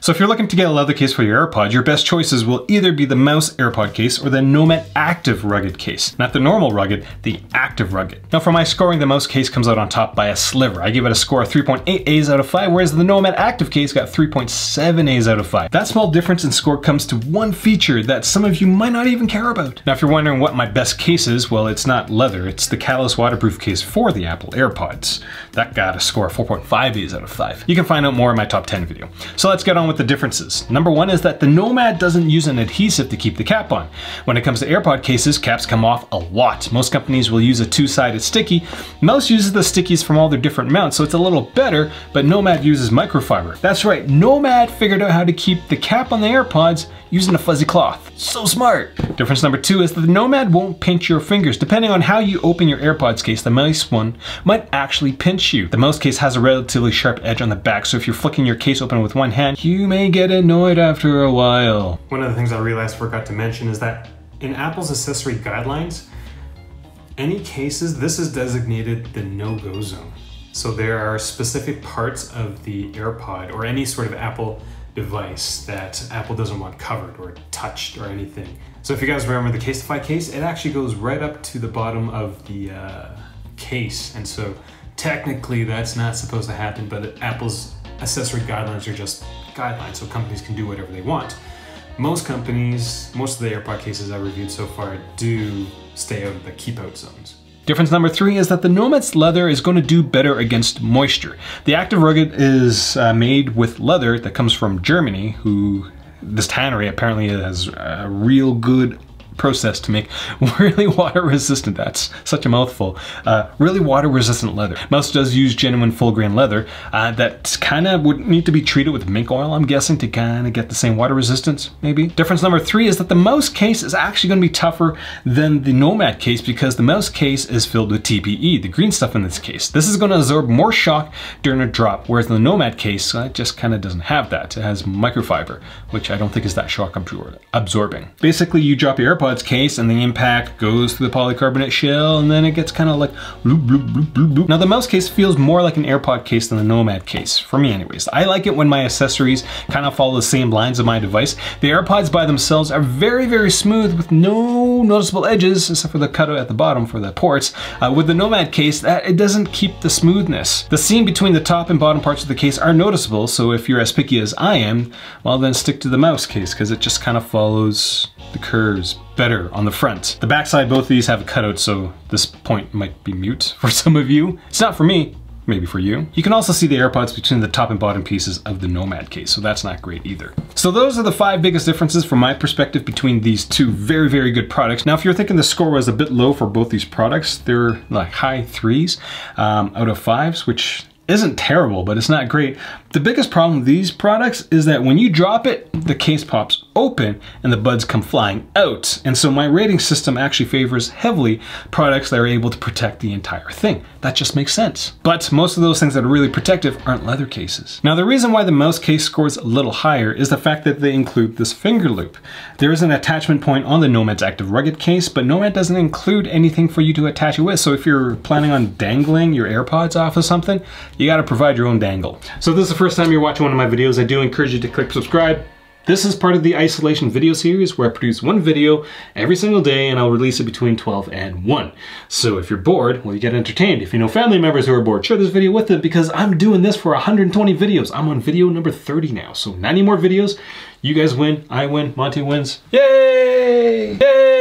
So if you're looking to get a leather case for your AirPods, your best choices will either be the Mous AirPod case or the Nomad Active Rugged case. Not the normal rugged, the active rugged. Now for my scoring, the Mous case comes out on top by a sliver. I give it a score of 3.8 A's out of 5, whereas the Nomad Active case got 3.7 A's out of 5. That small difference in score comes to one feature that some of you might not even care about. Now if you're wondering what my best case is, well, it's not leather, it's the catalyst waterproof case for the Apple AirPods. That got a score of 4.5 A's out of 5. You can find out more in my top 10 video. So let's get on with the differences. Number one is that the Nomad doesn't use an adhesive to keep the cap on. When it comes to AirPod cases, caps come off a lot. Most companies will use a two-sided sticky. Mous uses the stickies from all their different mounts, so it's a little better, but Nomad uses microfibre. That's right, Nomad figured out how to keep the cap on the AirPods using a fuzzy cloth. So smart! Difference number two is that the Nomad won't pinch your fingers. Depending on how you open your AirPods case, the Mous one might actually pinch you. The Mous case has a relatively sharp edge on the back, so if you're flicking your case open with one hand, you may get annoyed after a while. One of the things I realized I forgot to mention is that in Apple's accessory guidelines, any cases, this is designated the no-go zone. So there are specific parts of the AirPod or any sort of Apple device that Apple doesn't want covered or touched or anything. So if you guys remember the Casetify case, it actually goes right up to the bottom of the case. And so technically that's not supposed to happen, but Apple's accessory guidelines are just guidelines, so companies can do whatever they want. Most companies, most of the AirPod cases I've reviewed so far do stay out of the keep out zones. Difference number three is that the Nomad's leather is going to do better against moisture. The Active Rugged is made with leather that comes from Germany, who this tannery apparently has a real good process to make really water resistant. That's such a mouthful. Really water resistant leather. Mous does use genuine full grain leather that kind of would need to be treated with mink oil, I'm guessing, to kind of get the same water resistance, maybe. Difference number three is that the Mous case is actually going to be tougher than the Nomad case because the Mous case is filled with TPE, the green stuff in this case. This is going to absorb more shock during a drop, whereas the Nomad case just kind of doesn't have that. It has microfibre, which I don't think is that shock absorbing. Basically, you drop your AirPods case and the impact goes through the polycarbonate shell and then it gets kind of like bloop, bloop, bloop, bloop, bloop. Now the Mous case feels more like an AirPod case than the Nomad case, for me anyways. I like it when my accessories kind of follow the same lines of my device. The AirPods by themselves are very, very smooth with no noticeable edges except for the cutout at the bottom for the ports. With the Nomad case, it doesn't keep the smoothness. The seam between the top and bottom parts of the case are noticeable, so if you're as picky as I am, well then stick to the Mous case because it just kind of follows the curves better on the front. The backside, both of these have a cutout, so this point might be mute for some of you. It's not for me, maybe for you. You can also see the AirPods between the top and bottom pieces of the Nomad case, so that's not great either. So those are the 5 biggest differences from my perspective between these two very, very good products. Now, if you're thinking the score was a bit low for both these products, they're like high 3s out of 5s, which isn't terrible, but it's not great. The biggest problem with these products is that when you drop it, the case pops open and the buds come flying out. And so my rating system actually favors heavily products that are able to protect the entire thing. That just makes sense. But most of those things that are really protective aren't leather cases. Now, the reason why the Mous case scores a little higher is the fact that they include this finger loop. There is an attachment point on the Nomad's Active Rugged case, but Nomad doesn't include anything for you to attach it with. So if you're planning on dangling your AirPods off of something, you gotta provide your own dangle. So if this is the first time you're watching one of my videos, I do encourage you to click subscribe. This is part of the isolation video series where I produce one video every single day and I'll release it between 12 and 1. So if you're bored, well, you get entertained. If you know family members who are bored, share this video with them because I'm doing this for 120 videos. I'm on video number 30 now, so 90 more videos. You guys win, I win, Monty wins. Yay! Yay!